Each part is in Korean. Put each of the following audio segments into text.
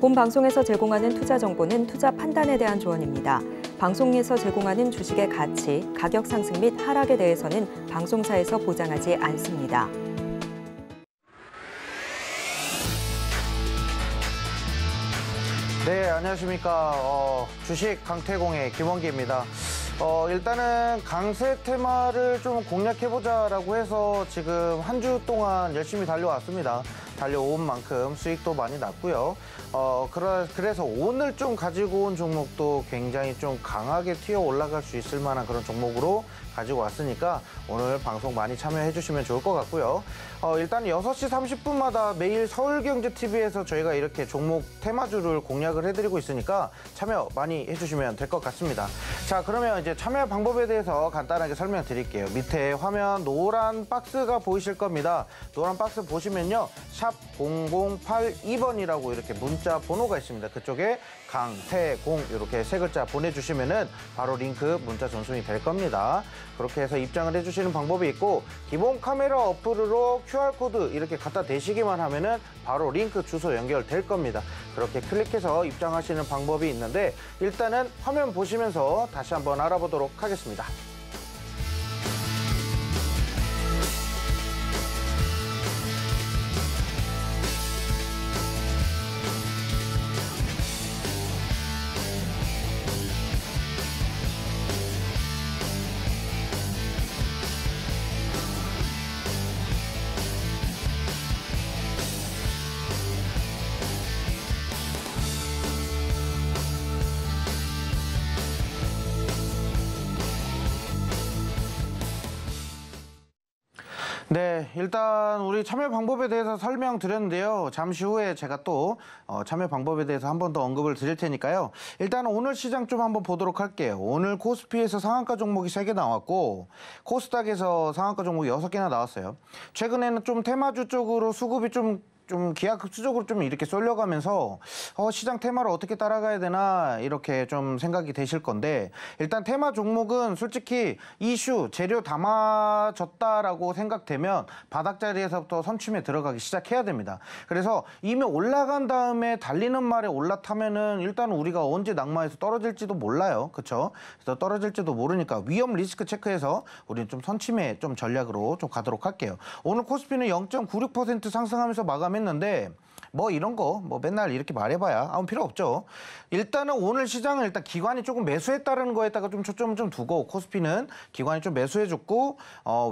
본 방송에서 제공하는 투자 정보는 투자 판단에 대한 조언입니다. 방송에서 제공하는 주식의 가치, 가격 상승 및 하락에 대해서는 방송사에서 보장하지 않습니다. 네, 안녕하십니까. 주식 강태공의 김원기입니다. 일단은 강세 테마를 좀 공략해보자라고 해서 지금 한 주 동안 열심히 달려왔습니다. 달려온 만큼 수익도 많이 났고요. 그래서 오늘 좀 가지고 온 종목도 굉장히 좀 강하게 튀어 올라갈 수 있을 만한 그런 종목으로 가지고 왔으니까 오늘 방송 많이 참여해 주시면 좋을 것 같고요. 일단 6시 30분마다 매일 서울경제TV에서 저희가 이렇게 종목 테마주를 공략을 해드리고 있으니까 참여 많이 해주시면 될 것 같습니다. 자, 그러면 이제 참여 방법에 대해서 간단하게 설명드릴게요. 밑에 화면 노란 박스가 보이실 겁니다. 노란 박스 보시면요. 샵 0082번이라고 이렇게 문자 번호가 있습니다. 그쪽에 강태공 이렇게 세 글자 보내주시면은 바로 링크 문자 전송이 될 겁니다. 그렇게 해서 입장을 해주시는 방법이 있고, 기본 카메라 어플로 QR코드 이렇게 갖다 대시기만 하면은 바로 링크 주소 연결될 겁니다. 그렇게 클릭해서 입장하시는 방법이 있는데, 일단은 화면 보시면서 다시 한번 알아보도록 하겠습니다. 네, 일단 우리 참여 방법에 대해서 설명드렸는데요. 잠시 후에 제가 또 참여 방법에 대해서 한 번 더 언급을 드릴 테니까요. 일단 오늘 시장 좀 한번 보도록 할게요. 오늘 코스피에서 상한가 종목이 3개 나왔고, 코스닥에서 상한가 종목이 6개나 나왔어요. 최근에는 좀 테마주 쪽으로 수급이 좀 기하급수적으로 좀 이렇게 쏠려가면서 시장 테마를 어떻게 따라가야 되나 이렇게 좀 생각이 되실 건데, 일단 테마 종목은 솔직히 이슈 재료 담아졌다라고 생각되면 바닥 자리에서부터 선춤에 들어가기 시작해야 됩니다. 그래서 이미 올라간 다음에 달리는 말에 올라타면은 일단 우리가 언제 낙마해서 떨어질지도 몰라요. 그렇죠? 그래서 떨어질지도 모르니까 위험 리스크 체크해서 우리는 좀 선침의 좀 전략으로 좀 가도록 할게요. 오늘 코스피는 0.96% 상승하면서 마감했는데, 뭐 이런 거 뭐 맨날 이렇게 말해봐야 아무 필요 없죠. 일단은 오늘 시장은 일단 기관이 조금 매수했다는 거에다가 좀 초점을 좀 두고, 코스피는 기관이 좀 매수해줬고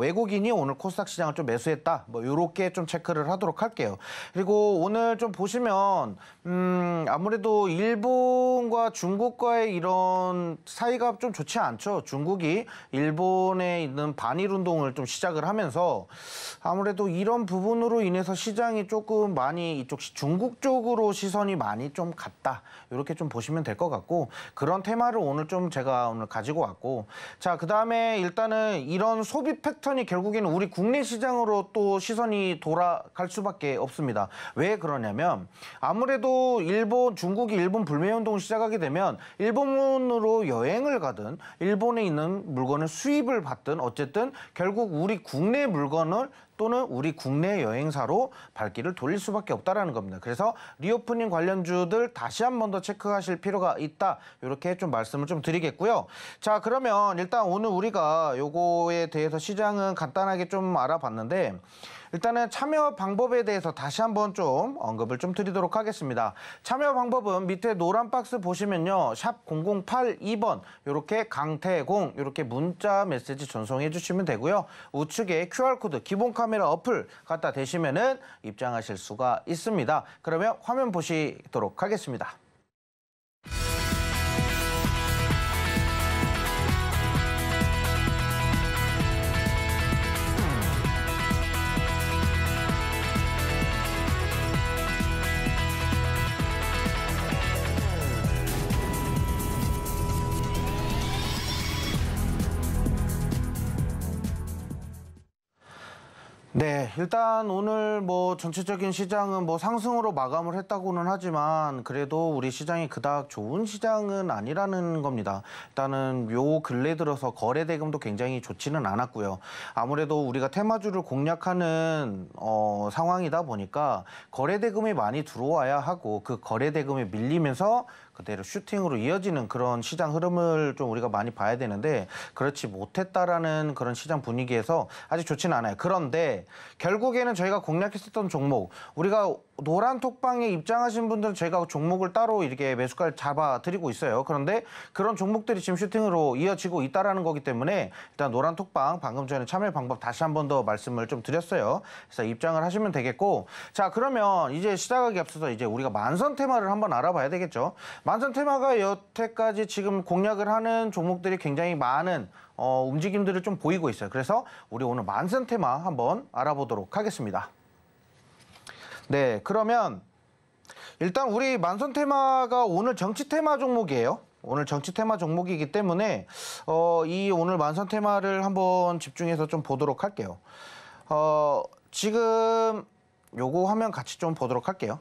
외국인이 오늘 코스닥 시장을 좀 매수했다, 뭐 요렇게 좀 체크를 하도록 할게요. 그리고 오늘 좀 보시면 아무래도 일본과 중국과의 이런 사이가 좀 좋지 않죠. 중국이 일본에 있는 반일 운동을 좀 시작을 하면서 아무래도 이런 부분으로 인해서 시장이 조금 많이 이쪽 중국 쪽으로 시선이 많이 좀 갔다, 이렇게 좀 보시면 될 것 같고, 그런 테마를 오늘 좀 제가 오늘 가지고 왔고, 자, 그 다음에 일단은 이런 소비 패턴이 결국에는 우리 국내 시장으로 또 시선이 돌아갈 수밖에 없습니다. 왜 그러냐면 아무래도 중국이 일본 불매 운동을 시작하게 되면 일본으로 여행을 가든 일본에 있는 물건을 수입을 받든 어쨌든 결국 우리 국내 물건을 또는 우리 국내 여행사로 발길을 돌릴 수밖에 없다라는 겁니다. 그래서 리오프닝 관련주들 다시 한 번 더 체크하실 필요가 있다, 이렇게 좀 말씀을 좀 드리겠고요. 자, 그러면 일단 오늘 우리가 요거에 대해서 시장은 간단하게 좀 알아봤는데, 일단은 참여 방법에 대해서 다시 한번 좀 언급을 좀 드리도록 하겠습니다. 참여 방법은 밑에 노란 박스 보시면요. 샵 0082번 이렇게 강태공 이렇게 문자 메시지 전송해 주시면 되고요. 우측에 QR코드 기본 카메라 어플 갖다 대시면은 입장하실 수가 있습니다. 그러면 화면 보시도록 하겠습니다. 네, 일단 오늘 뭐 전체적인 시장은 뭐 상승으로 마감을 했다고는 하지만 그래도 우리 시장이 그닥 좋은 시장은 아니라는 겁니다. 일단은 요 근래 들어서 거래 대금도 굉장히 좋지는 않았고요. 아무래도 우리가 테마주를 공략하는 상황이다 보니까 거래 대금이 많이 들어와야 하고 그 거래 대금이 밀리면서 그대로 슈팅으로 이어지는 그런 시장 흐름을 좀 우리가 많이 봐야 되는데 그렇지 못했다라는 그런 시장 분위기에서 아직 좋지는 않아요. 그런데 결국에는 저희가 공략했었던 종목, 우리가 노란 톡방에 입장하신 분들은 저희가 종목을 따로 이렇게 매수가를 잡아드리고 있어요. 그런데 그런 종목들이 지금 슈팅으로 이어지고 있다라는 거기 때문에 일단 노란 톡방 방금 전에 참여 방법 다시 한 번 더 말씀을 좀 드렸어요. 그래서 입장을 하시면 되겠고, 자 그러면 이제 시작하기 앞서서 이제 우리가 만선 테마를 한번 알아봐야 되겠죠. 만선 테마가 여태까지 지금 공략을 하는 종목들이 굉장히 많은 움직임들을 좀 보이고 있어요. 그래서 우리 오늘 만선 테마 한번 알아보도록 하겠습니다. 네, 그러면 일단 우리 만선 테마가 오늘 정치 테마 종목이에요. 오늘 정치 테마 종목이기 때문에 이 오늘 만선 테마를 한번 집중해서 좀 보도록 할게요. 지금 요거 화면 같이 좀 보도록 할게요.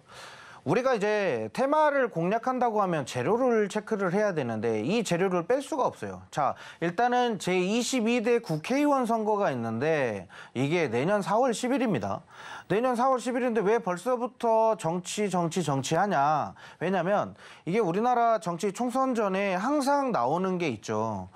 우리가 이제 테마를 공략한다고 하면 재료를 체크를 해야 되는데 이 재료를 뺄 수가 없어요. 자, 일단은 제22대 국회의원 선거가 있는데 이게 내년 4월 10일입니다. 내년 4월 10일인데 왜 벌써부터 정치하냐? 왜냐면 이게 우리나라 정치 총선 전에 항상 나오는 게 있죠.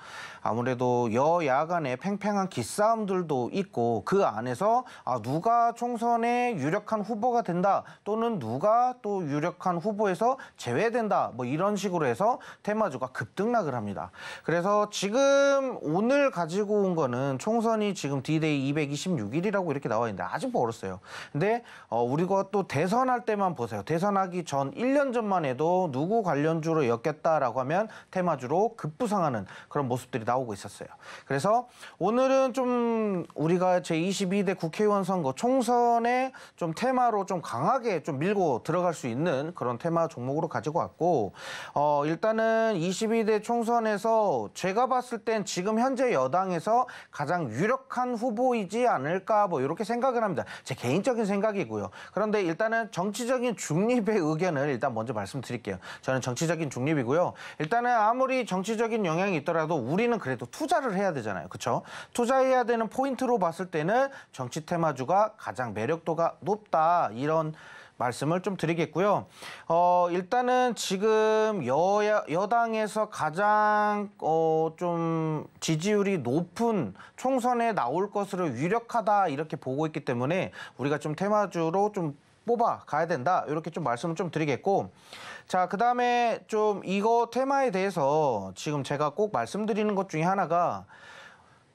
아무래도 여야 간의 팽팽한 기싸움들도 있고 그 안에서 누가 총선에 유력한 후보가 된다 또는 누가 또 유력한 후보에서 제외된다 뭐 이런 식으로 해서 테마주가 급등락을 합니다. 그래서 지금 오늘 가지고 온 거는 총선이 지금 D-Day 226일이라고 이렇게 나와 있는데 아직 멀었어요. 근데 우리가 또 대선할 때만 보세요. 대선하기 전 1년 전만 해도 누구 관련주로 엮였다라고 하면 테마주로 급부상하는 그런 모습들이 나오고 있었어요. 그래서 오늘은 좀 우리가 제22대 국회의원 선거 총선에 좀 테마로 좀 강하게 좀 밀고 들어갈 수 있는 그런 테마 종목으로 가지고 왔고, 일단은 22대 총선에서 제가 봤을 땐 지금 현재 여당에서 가장 유력한 후보이지 않을까 뭐 이렇게 생각을 합니다. 제 개인적인 생각이고요. 그런데 일단은 정치적인 중립의 의견을 일단 먼저 말씀드릴게요. 저는 정치적인 중립이고요. 일단은 아무리 정치적인 영향이 있더라도 우리는 그래도 투자를 해야 되잖아요. 그렇죠? 투자해야 되는 포인트로 봤을 때는 정치 테마주가 가장 매력도가 높다. 이런 말씀을 좀 드리겠고요. 일단은 지금 여당에서 가장 좀 지지율이 높은 총선에 나올 것으로 유력하다 이렇게 보고 있기 때문에 우리가 좀 테마주로 좀 뽑아 가야 된다 이렇게 좀 말씀을 좀 드리겠고, 자 그다음에 좀 이거 테마에 대해서 지금 제가 꼭 말씀드리는 것 중에 하나가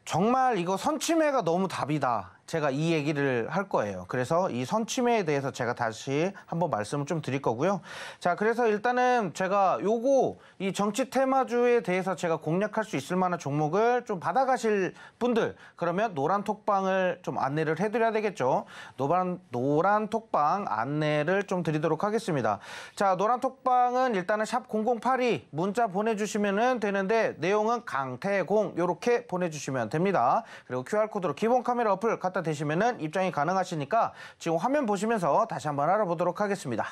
정말 이거 선침해가 너무 답이다. 제가 이 얘기를 할 거예요. 그래서 이 선침해에 대해서 제가 다시 한번 말씀을 좀 드릴 거고요. 자, 그래서 일단은 제가 이 정치 테마주에 대해서 제가 공략할 수 있을 만한 종목을 좀 받아가실 분들, 그러면 노란 톡방을 좀 안내를 해드려야 되겠죠. 노란 톡방 안내를 좀 드리도록 하겠습니다. 자, 노란 톡방은 일단은 샵 0082 문자 보내주시면 되는데 내용은 강태공 이렇게 보내주시면 됩니다. 그리고 QR코드로 기본 카메라 어플 갖다 대시면은 입장이 가능하시니까 지금 화면 보시면서 다시 한번 알아보도록 하겠습니다.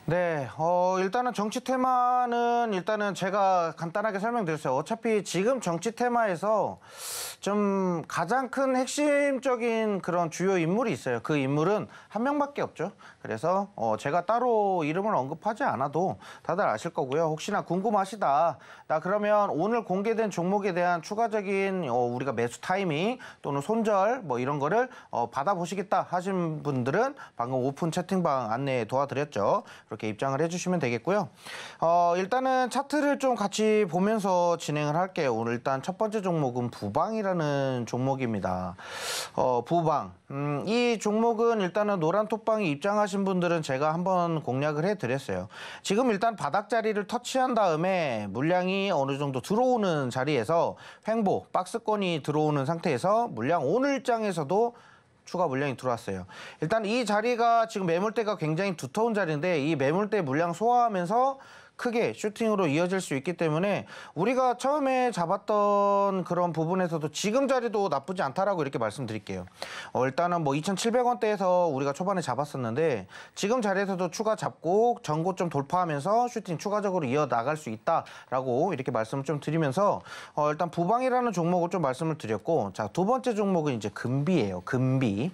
네, 일단은 정치 테마는 일단은 제가 간단하게 설명드렸어요. 어차피 지금 정치 테마에서 좀 가장 큰 핵심적인 그런 주요 인물이 있어요. 그 인물은 한 명밖에 없죠. 그래서 제가 따로 이름을 언급하지 않아도 다들 아실 거고요. 혹시나 궁금하시다. 나 그러면 오늘 공개된 종목에 대한 추가적인 우리가 매수 타이밍 또는 손절 뭐 이런 거를 받아보시겠다 하신 분들은 방금 오픈 채팅방 안내 도와드렸죠. 이렇게 이렇게 입장을 해주시면 되겠고요. 일단은 차트를 좀 같이 보면서 진행을 할게요. 오늘 일단 첫 번째 종목은 부방이라는 종목입니다. 부방. 이 종목은 일단은 노란톡방에 입장하신 분들은 제가 한번 공략을 해드렸어요. 지금 일단 바닥 자리를 터치한 다음에 물량이 어느 정도 들어오는 자리에서 횡보, 박스권이 들어오는 상태에서 물량 오늘장에서도 추가 물량이 들어왔어요. 일단 이 자리가 지금 매물대가 굉장히 두터운 자리인데 이 매물대 물량 소화하면서 크게 슈팅으로 이어질 수 있기 때문에 우리가 처음에 잡았던 그런 부분에서도 지금 자리도 나쁘지 않다라고 이렇게 말씀드릴게요. 일단은 뭐 2,700원대에서 우리가 초반에 잡았었는데 지금 자리에서도 추가 잡고 전고점 돌파하면서 슈팅 추가적으로 이어나갈 수 있다라고 이렇게 말씀을 좀 드리면서 일단 부방이라는 종목을 좀 말씀을 드렸고, 자, 두 번째 종목은 이제 금비예요. 금비.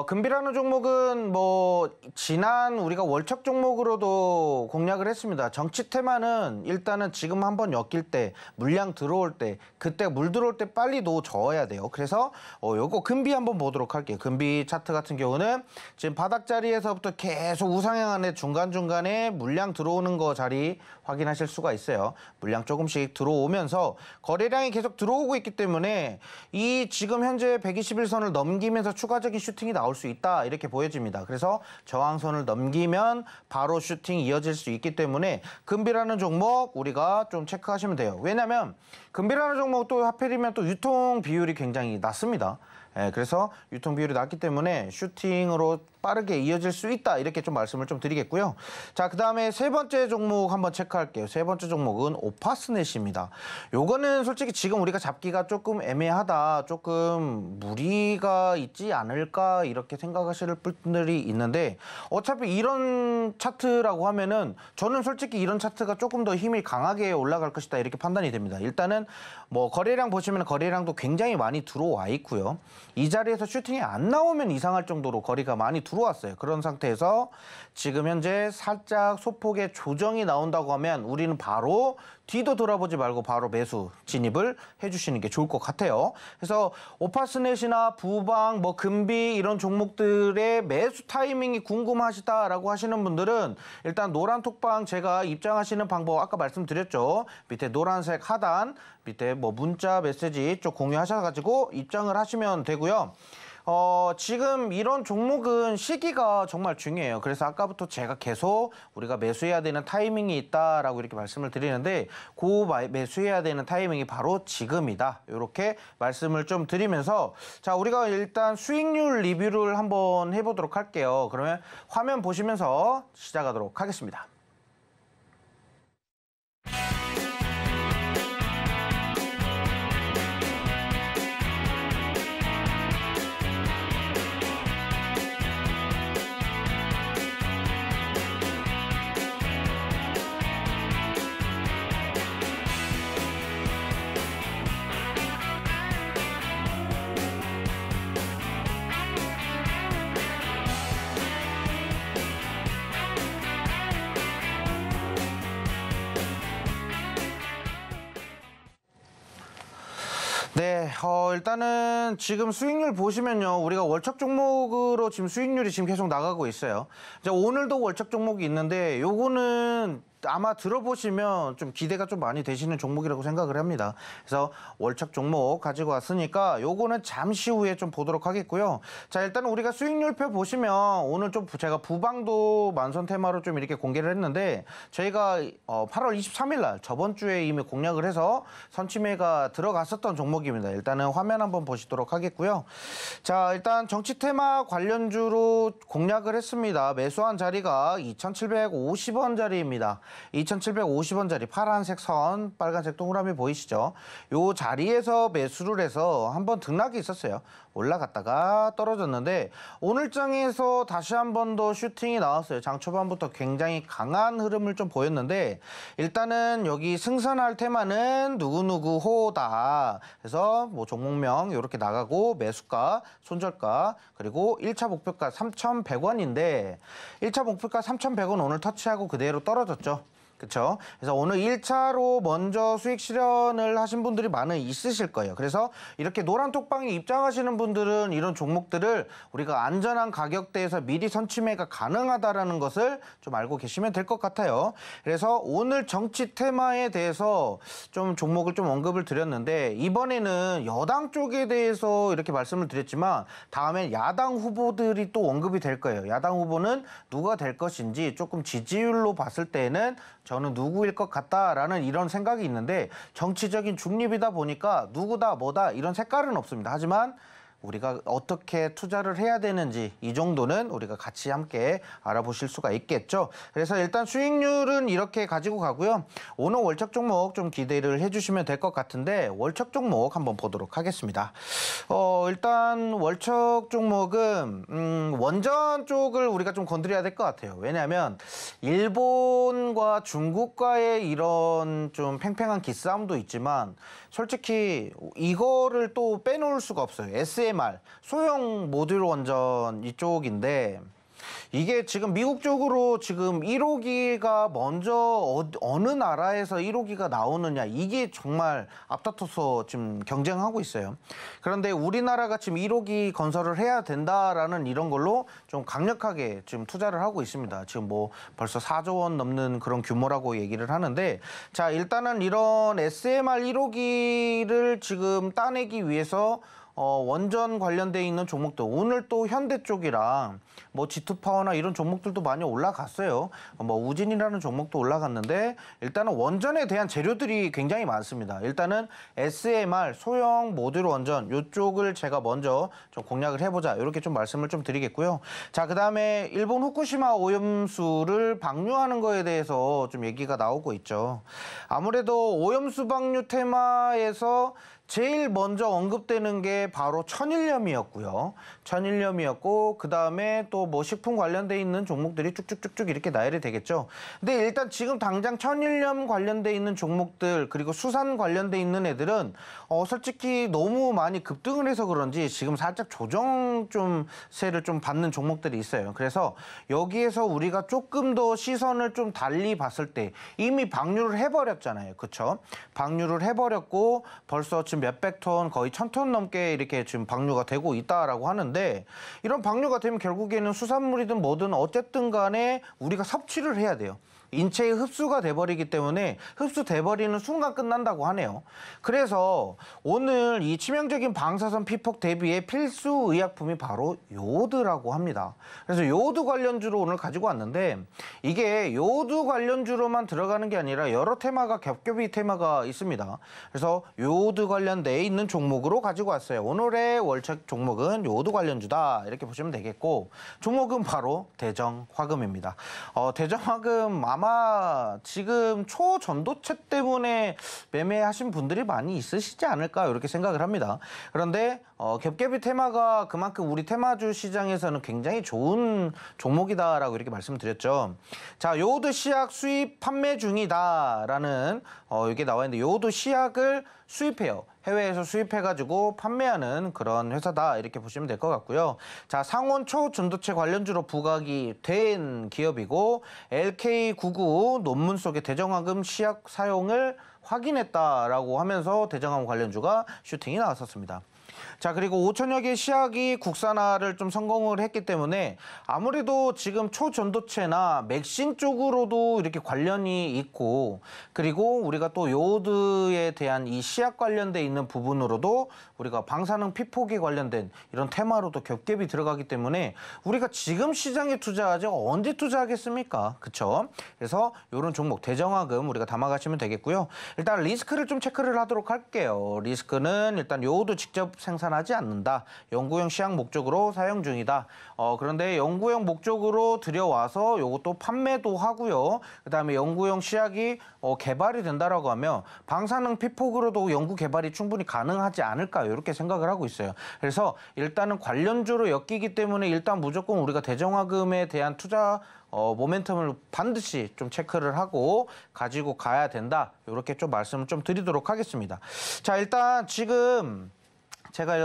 금비라는 종목은 뭐 지난 우리가 월척 종목으로도 공략을 했습니다. 정치 테마는 일단은 지금 한번 엮일 때 물량 들어올 때 그때 물 들어올 때 빨리 저어야 돼요. 그래서 요거 금비 한번 보도록 할게요. 금비 차트 같은 경우는 지금 바닥 자리에서부터 계속 우상향하는 중간중간에 물량 들어오는 거 자리 확인하실 수가 있어요. 물량 조금씩 들어오면서 거래량이 계속 들어오고 있기 때문에 이 지금 현재 121선을 넘기면서 추가적인 슈팅이 나올 수 있다 이렇게 보여집니다. 그래서 저항선을 넘기면 바로 슈팅이 이어질 수 있기 때문에 금비라는 종목 우리가 좀 체크하시면 돼요. 왜냐하면 금비라는 종목도 하필이면 또 유통 비율이 굉장히 낮습니다. 그래서 유통 비율이 낮기 때문에 슈팅으로 빠르게 이어질 수 있다 이렇게 좀 말씀을 좀 드리겠고요. 자, 그 다음에 세 번째 종목 한번 체크할게요. 세 번째 종목은 오파스넷입니다. 요거는 솔직히 지금 우리가 잡기가 조금 애매하다, 조금 무리가 있지 않을까 이렇게 생각하실 분들이 있는데, 어차피 이런 차트라고 하면은 저는 솔직히 이런 차트가 조금 더 힘이 강하게 올라갈 것이다 이렇게 판단이 됩니다. 일단은 뭐 거래량 보시면 거래량도 굉장히 많이 들어와 있고요. 이 자리에서 슈팅이 안 나오면 이상할 정도로 거리가 많이 들어왔어요. 그런 상태에서 지금 현재 살짝 소폭의 조정이 나온다고 하면 우리는 바로 뒤도 돌아보지 말고 바로 매수 진입을 해주시는 게 좋을 것 같아요. 그래서 오파스넷이나 부방, 뭐 금비 이런 종목들의 매수 타이밍이 궁금하시다라고 하시는 분들은 일단 노란톡방 제가 입장하시는 방법 아까 말씀드렸죠. 밑에 노란색 하단 밑에 뭐 문자 메시지 쪽 공유하셔가지고 입장을 하시면 되고요. 지금 이런 종목은 시기가 정말 중요해요. 그래서 아까부터 제가 계속 우리가 매수해야 되는 타이밍이 있다라고 이렇게 말씀을 드리는데 그 매수해야 되는 타이밍이 바로 지금이다. 이렇게 말씀을 좀 드리면서, 자, 우리가 일단 수익률 리뷰를 한번 해보도록 할게요. 그러면 화면 보시면서 시작하도록 하겠습니다. 네, 일단은 지금 수익률 보시면요. 우리가 월척 종목으로 지금 수익률이 지금 계속 나가고 있어요. 이제 오늘도 월척 종목이 있는데 요거는 아마 들어보시면 좀 기대가 좀 많이 되시는 종목이라고 생각을 합니다. 그래서 월척 종목 가지고 왔으니까 요거는 잠시 후에 좀 보도록 하겠고요. 자, 일단 우리가 수익률표 보시면 오늘 좀 제가 부방도 만선 테마로 좀 이렇게 공개를 했는데 저희가 8월 23일 날 저번 주에 이미 공략을 해서 선침해가 들어갔었던 종목입니다. 일단은 화면 한번 보시도록 하겠고요. 자, 일단 정치 테마 관련주로 공략을 했습니다. 매수한 자리가 2,750원 자리입니다. 2,750원짜리 파란색 선, 빨간색 동그라미 보이시죠? 요 자리에서 매수를 해서 한번 등락이 있었어요. 올라갔다가 떨어졌는데 오늘장에서 다시 한 번 더 슈팅이 나왔어요. 장 초반부터 굉장히 강한 흐름을 좀 보였는데 일단은 여기 승선할 테마는 누구누구 호다. 그래서 뭐 종목명 이렇게 나가고 매수가, 손절가, 그리고 1차 목표가 3,100원인데 1차 목표가 3,100원 오늘 터치하고 그대로 떨어졌죠. 그렇죠? 그래서 오늘 1차로 먼저 수익 실현을 하신 분들이 있으실 거예요. 그래서 이렇게 노란 톡방에 입장하시는 분들은 이런 종목들을 우리가 안전한 가격대에서 미리 선취매가 가능하다라는 것을 좀 알고 계시면 될 것 같아요. 그래서 오늘 정치 테마에 대해서 좀 종목을 좀 언급을 드렸는데 이번에는 여당 쪽에 대해서 이렇게 말씀을 드렸지만 다음엔 야당 후보들이 또 언급이 될 거예요. 야당 후보는 누가 될 것인지 조금 지지율로 봤을 때는 저는 누구일 것 같다라는 이런 생각이 있는데 정치적인 중립이다 보니까 누구다 뭐다 이런 색깔은 없습니다. 하지만 우리가 어떻게 투자를 해야 되는지 이 정도는 우리가 같이 함께 알아보실 수가 있겠죠. 그래서 일단 수익률은 이렇게 가지고 가고요. 오늘 월척 종목 좀 기대를 해주시면 될 것 같은데 월척 종목 한번 보도록 하겠습니다. 일단 월척 종목은 원전 쪽을 우리가 좀 건드려야 될 것 같아요. 왜냐하면 일본과 중국과의 이런 좀 팽팽한 기싸움도 있지만 솔직히 이거를 또 빼놓을 수가 없어요. SMR, 소형 모듈 원전 이쪽인데 이게 지금 미국 쪽으로 지금 1호기가 먼저 어느 나라에서 1호기가 나오느냐 이게 정말 앞다퉈서 지금 경쟁하고 있어요. 그런데 우리나라가 지금 1호기 건설을 해야 된다라는 이런 걸로 좀 강력하게 지금 투자를 하고 있습니다. 지금 뭐 벌써 4조 원 넘는 그런 규모라고 얘기를 하는데 자 일단은 이런 SMR 1호기를 지금 따내기 위해서 원전 관련돼 있는 종목들 오늘 또 현대 쪽이랑 뭐 G2파워나 이런 종목들도 많이 올라갔어요. 뭐 우진이라는 종목도 올라갔는데 일단은 원전에 대한 재료들이 굉장히 많습니다. 일단은 SMR 소형 모듈 원전 이쪽을 제가 먼저 좀 공략을 해보자 이렇게 좀 말씀을 좀 드리겠고요. 자 그다음에 일본 후쿠시마 오염수를 방류하는 거에 대해서 좀 얘기가 나오고 있죠. 아무래도 오염수 방류 테마에서 제일 먼저 언급되는 게 바로 천일염이었고요. 천일염이었고 그다음에 또 뭐 식품 관련돼 있는 종목들이 쭉쭉쭉쭉 이렇게 나열이 되겠죠. 근데 일단 지금 당장 천일염 관련돼 있는 종목들 그리고 수산 관련돼 있는 애들은 솔직히 너무 많이 급등을 해서 그런지 지금 살짝 조정 좀 세를 좀 받는 종목들이 있어요. 그래서 여기에서 우리가 조금 더 시선을 좀 달리 봤을 때 이미 방류를 해버렸잖아요. 그렇죠? 방류를 해버렸고 벌써 지금 몇백 톤 거의 1000톤 넘게 이렇게 지금 방류가 되고 있다라고 하는데 이런 방류가 되면 결국에는 수산물이든 뭐든 어쨌든 간에 우리가 섭취를 해야 돼요. 인체에 흡수가 돼버리기 때문에 흡수돼버리는 순간 끝난다고 하네요. 그래서 오늘 이 치명적인 방사선 피폭 대비의 필수 의약품이 바로 요오드라고 합니다. 그래서 요오드 관련주로 오늘 가지고 왔는데 이게 요오드 관련주로만 들어가는 게 아니라 여러 테마가 겹겹이 테마가 있습니다. 그래서 요오드 관련돼 있는 종목으로 가지고 왔어요. 오늘의 월책 종목은 요오드 관련주다 이렇게 보시면 되겠고 종목은 바로 대정화금입니다. 대정화금 아마 지금 초전도체 때문에 매매하신 분들이 많이 있으시지 않을까 이렇게 생각을 합니다. 그런데 겹겹이 테마가 그만큼 우리 테마주 시장에서는 굉장히 좋은 종목이다라고 이렇게 말씀드렸죠. 자, 요오드 시약 수입 판매 중이다라는 이게 나와 있는데 요오드 시약을 수입해요. 해외에서 수입해가지고 판매하는 그런 회사다 이렇게 보시면 될 것 같고요. 자, 상온 초전도체 관련주로 부각이 된 기업이고 LK99 논문 속에 대정화금 시약 사용을 확인했다라고 하면서 대정화금 관련주가 슈팅이 나왔었습니다. 자, 그리고 5천여 개 시약이 국산화를 좀 성공을 했기 때문에 아무래도 지금 초전도체나 맥신 쪽으로도 이렇게 관련이 있고 그리고 우리가 또 요오드에 대한 이 시약 관련돼 있는 부분으로도 우리가 방사능 피폭에 관련된 이런 테마로도 겹겹이 들어가기 때문에 우리가 지금 시장에 투자하지 언제 투자하겠습니까? 그쵸? 그래서 이런 종목 대정화금 우리가 담아가시면 되겠고요. 일단 리스크를 좀 체크를 하도록 할게요. 리스크는 일단 요오드 직접 생산하지 않는다. 연구용 시약 목적으로 사용 중이다. 그런데 연구용 목적으로 들여와서 요것도 판매도 하고요. 그다음에 연구용 시약이 개발이 된다라고 하면 방사능 피폭으로도 연구 개발이 충분히 가능하지 않을까 이렇게 생각을 하고 있어요. 그래서 일단은 관련주로 엮이기 때문에 일단 무조건 우리가 대정화금에 대한 투자 모멘텀을 반드시 좀 체크를 하고 가지고 가야 된다. 이렇게 좀 말씀을 좀 드리도록 하겠습니다. 자, 일단 지금 제가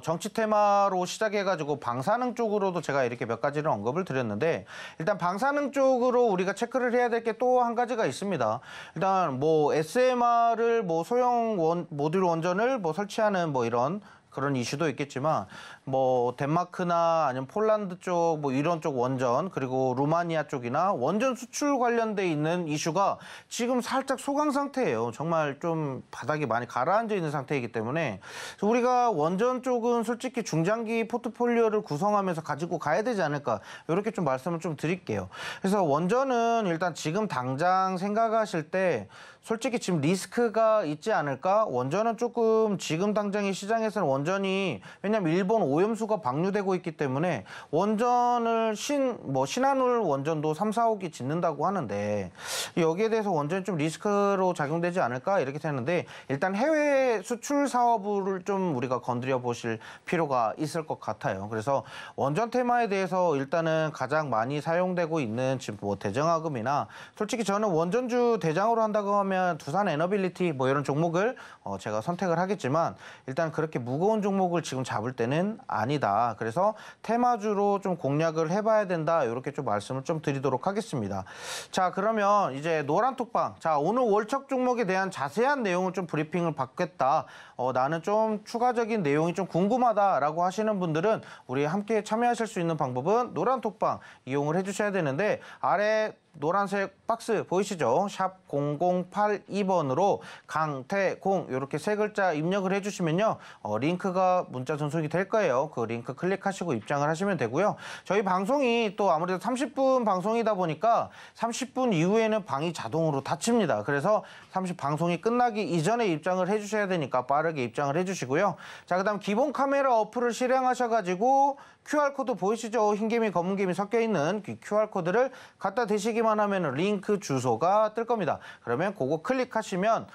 정치 테마로 시작해가지고 방사능 쪽으로도 제가 이렇게 몇 가지를 언급을 드렸는데 일단 방사능 쪽으로 우리가 체크를 해야 될 게 또 한 가지가 있습니다. 일단 뭐 SMR을 뭐 소형 모듈 원전을 뭐 설치하는 뭐 이런 그런 이슈도 있겠지만 뭐 덴마크나 아니면 폴란드 쪽 뭐 이런 쪽 원전 그리고 루마니아 쪽이나 원전 수출 관련돼 있는 이슈가 지금 살짝 소강 상태예요. 정말 좀 바닥이 많이 가라앉아 있는 상태이기 때문에 우리가 원전 쪽은 솔직히 중장기 포트폴리오를 구성하면서 가지고 가야 되지 않을까 이렇게 좀 말씀을 좀 드릴게요. 그래서 원전은 일단 지금 당장 생각하실 때 솔직히 지금 리스크가 있지 않을까? 원전은 조금 지금 당장의 시장에서는 원전이 왜냐면 일본 오염수가 방류되고 있기 때문에 원전을 신한울 원전도 3, 4호기 짓는다고 하는데 여기에 대해서 원전이 좀 리스크로 작용되지 않을까? 이렇게 되는데 일단 해외 수출 사업을 좀 우리가 건드려 보실 필요가 있을 것 같아요. 그래서 원전 테마에 대해서 일단은 가장 많이 사용되고 있는 지금 뭐 대정화금이나 솔직히 저는 원전주 대장으로 한다고 하면 두산 에너빌리티 뭐 이런 종목을 제가 선택을 하겠지만 일단 그렇게 무거운 종목을 지금 잡을 때는 아니다. 그래서 테마주로 좀 공략을 해봐야 된다. 이렇게 좀 말씀을 좀 드리도록 하겠습니다. 자, 그러면 이제 노란톡방. 자, 오늘 월척 종목에 대한 자세한 내용을 좀 브리핑을 받겠다. 나는 좀 추가적인 내용이 좀 궁금하다라고 하시는 분들은 우리 함께 참여하실 수 있는 방법은 노란톡방 이용을 해주셔야 되는데 아래 노란색 박스 보이시죠? 샵 0082번으로 강태공 이렇게 세 글자 입력을 해주시면요. 링크가 문자 전송이 될 거예요. 그 링크 클릭하시고 입장을 하시면 되고요. 저희 방송이 또 아무래도 30분 방송이다 보니까 30분 이후에는 방이 자동으로 닫힙니다. 그래서 방송이 끝나기 이전에 입장을 해주셔야 되니까 빠르게 입장을 해주시고요. 자, 그다음 기본 카메라 어플을 실행하셔가지고 QR코드 보이시죠? 흰개미, 검은개미 섞여 있는 QR코드를 갖다 대시기만 하면 링크 주소가 뜰 겁니다. 그러면 그거 클릭하시면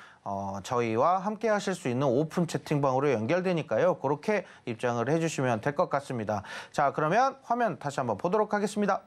저희와 함께 하실 수 있는 오픈 채팅방으로 연결되니까요. 그렇게 입장을 해주시면 될 것 같습니다. 자, 그러면 화면 다시 한번 보도록 하겠습니다.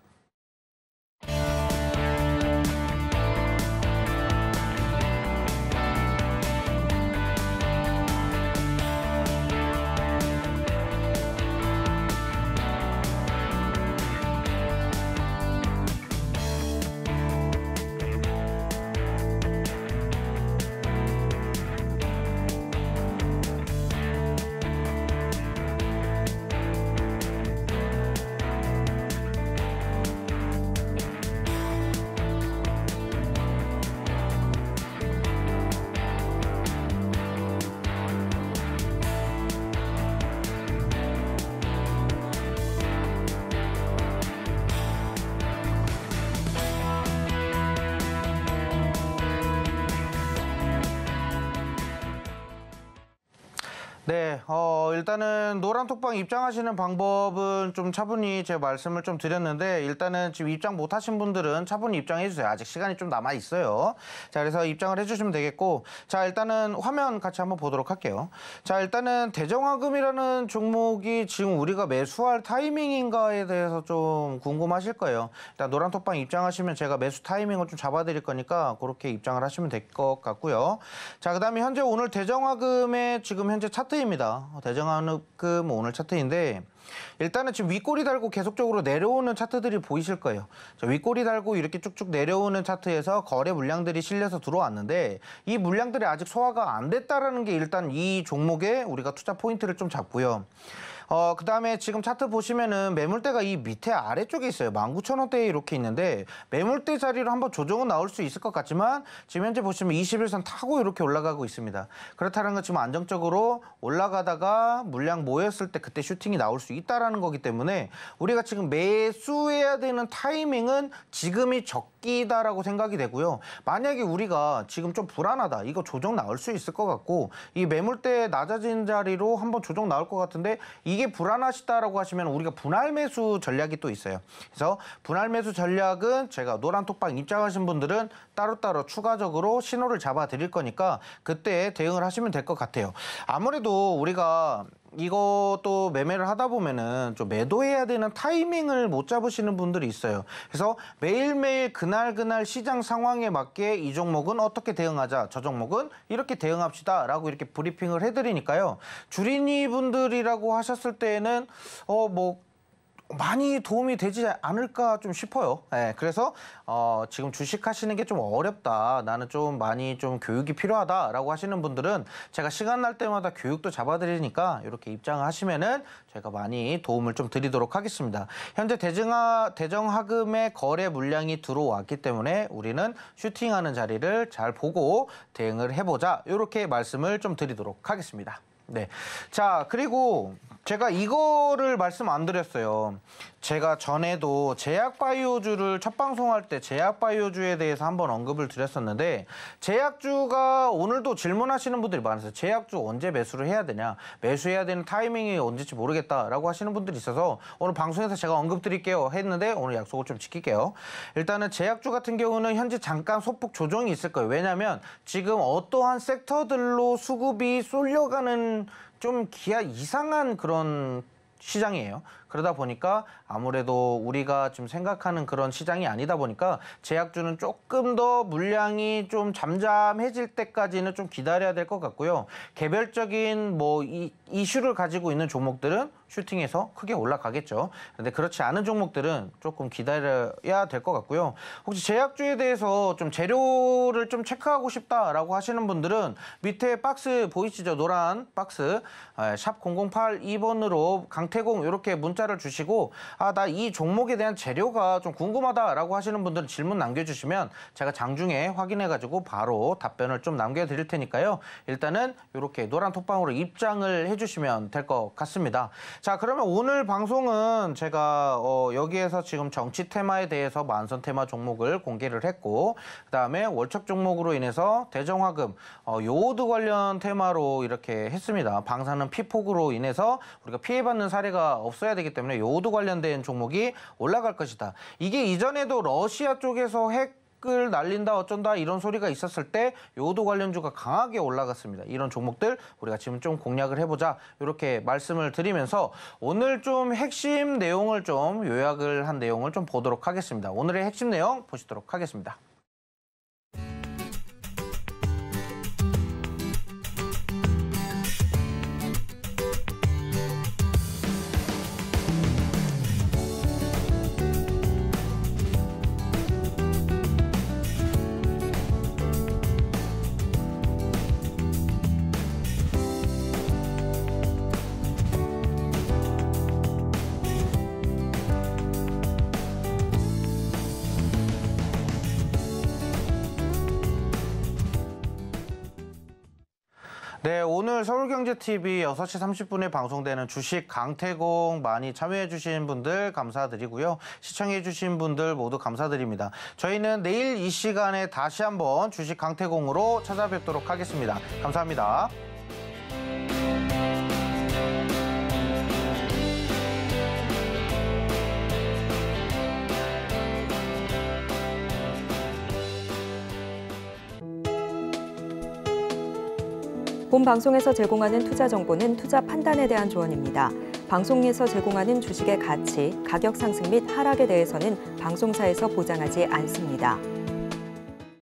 네, 일단은 노란톡방 입장하시는 방법은 좀 차분히 제가 말씀을 좀 드렸는데 일단은 지금 입장 못 하신 분들은 차분히 입장해 주세요. 아직 시간이 좀 남아 있어요. 자, 그래서 입장을 해주시면 되겠고 자, 일단은 화면 같이 한번 보도록 할게요. 자, 일단은 대정화금이라는 종목이 지금 우리가 매수할 타이밍인가에 대해서 좀 궁금하실 거예요. 일단 노란톡방 입장하시면 제가 매수 타이밍을 좀 잡아드릴 거니까 그렇게 입장을 하시면 될 것 같고요. 자, 그다음에 현재 오늘 대정화금의 지금 현재 차트 입니다. 대정화금 오늘 차트인데 일단은 지금 윗꼬리 달고 계속적으로 내려오는 차트들이 보이실 거예요. 자, 윗꼬리 달고 이렇게 쭉쭉 내려오는 차트에서 거래 물량들이 실려서 들어왔는데 이 물량들이 아직 소화가 안 됐다라는 게 일단 이 종목에 우리가 투자 포인트를 좀 잡고요. 그다음에 지금 차트 보시면은 매물대가 이 밑에 아래쪽에 있어요. 19,000원대에 이렇게 있는데 매물대 자리로 한번 조정은 나올 수 있을 것 같지만 지금 현재 보시면 21선 타고 이렇게 올라가고 있습니다. 그렇다는 건 지금 안정적으로 올라가다가 물량 모였을 때 그때 슈팅이 나올 수 있다라는 거기 때문에 우리가 지금 매수해야 되는 타이밍은 지금이 적기다라고 생각이 되고요. 만약에 우리가 지금 좀 불안하다. 이거 조정 나올 수 있을 것 같고 이 매물대 낮아진 자리로 한번 조정 나올 것 같은데 이게 불안하시다라고 하시면 우리가 분할 매수 전략이 또 있어요. 그래서 분할 매수 전략은 제가 노란톡방 입장하신 분들은 따로따로 추가적으로 신호를 잡아 드릴 거니까 그때 대응을 하시면 될 것 같아요. 아무래도 우리가 이것도 매매를 하다 보면은 좀 매도해야 되는 타이밍을 못 잡으시는 분들이 있어요. 그래서 매일매일 그날 시장 상황에 맞게 이 종목은 어떻게 대응하자, 저 종목은 이렇게 대응합시다라고 이렇게 브리핑을 해드리니까요. 주린이 분들이라고 하셨을 때에는 많이 도움이 되지 않을까 좀 싶어요. 네, 그래서 지금 주식하시는 게 좀 어렵다. 나는 좀 많이 좀 교육이 필요하다라고 하시는 분들은 제가 시간 날 때마다 교육도 잡아드리니까 이렇게 입장을 하시면은 제가 많이 도움을 좀 드리도록 하겠습니다. 현재 대정하금의 거래 물량이 들어왔기 때문에 우리는 슈팅하는 자리를 잘 보고 대응을 해보자. 이렇게 말씀을 좀 드리도록 하겠습니다. 네. 자, 그리고 제가 이거를 말씀 안 드렸어요. 제가 전에도 제약바이오주를 첫 방송할 때 제약바이오주에 대해서 한번 언급을 드렸었는데 제약주가 오늘도 질문하시는 분들이 많으세요. 제약주 언제 매수를 해야 되냐, 매수해야 되는 타이밍이 언제지 모르겠다라고 하시는 분들이 있어서 오늘 방송에서 제가 언급 드릴게요 했는데 오늘 약속을 좀 지킬게요. 일단은 제약주 같은 경우는 현재 잠깐 소폭 조정이 있을 거예요. 왜냐하면 지금 어떠한 섹터들로 수급이 쏠려가는 좀 기아 이상한 그런 시장이에요. 그러다 보니까 아무래도 우리가 지금 생각하는 그런 시장이 아니다 보니까 제약주는 조금 더 물량이 좀 잠잠해질 때까지는 좀 기다려야 될 것 같고요. 개별적인 이슈를 가지고 있는 종목들은 슈팅해서 크게 올라가겠죠. 그런데 그렇지 않은 종목들은 조금 기다려야 될 것 같고요. 혹시 제약주에 대해서 좀 재료를 좀 체크하고 싶다라고 하시는 분들은 밑에 박스 보이시죠? 노란 박스 샵 0082번으로 강태공 이렇게 문자를 주시고 나 이 종목에 대한 재료가 좀 궁금하다라고 하시는 분들은 질문 남겨주시면 제가 장중에 확인해가지고 바로 답변을 좀 남겨드릴 테니까요. 일단은 이렇게 노란 톡방으로 입장을 해주시면 될 것 같습니다. 자, 그러면 오늘 방송은 제가 여기에서 지금 정치 테마에 대해서 만선 테마 종목을 공개를 했고 그다음에 월척 종목으로 인해서 대정화금 요오드 관련 테마로 이렇게 했습니다. 방사능 피폭으로 인해서 우리가 피해받는 사례가 없어야 되기 때문에 요오드 관련된 종목이 올라갈 것이다. 이게 이전에도 러시아 쪽에서 핵을 날린다 어쩐다 이런 소리가 있었을 때 요오드 관련주가 강하게 올라갔습니다. 이런 종목들 우리가 지금 좀 공략을 해보자 이렇게 말씀을 드리면서 오늘 좀 핵심 내용을 좀 요약을 한 내용을 좀 보도록 하겠습니다. 오늘의 핵심 내용 보시도록 하겠습니다. 네, 오늘 서울경제TV 6시 30분에 방송되는 주식 강태공 많이 참여해주신 분들 감사드리고요. 시청해주신 분들 모두 감사드립니다. 저희는 내일 이 시간에 다시 한번 주식 강태공으로 찾아뵙도록 하겠습니다. 감사합니다. 본 방송에서 제공하는 투자 정보는 투자 판단에 대한 조언입니다. 방송에서 제공하는 주식의 가치, 가격 상승 및 하락에 대해서는 방송사에서 보장하지 않습니다.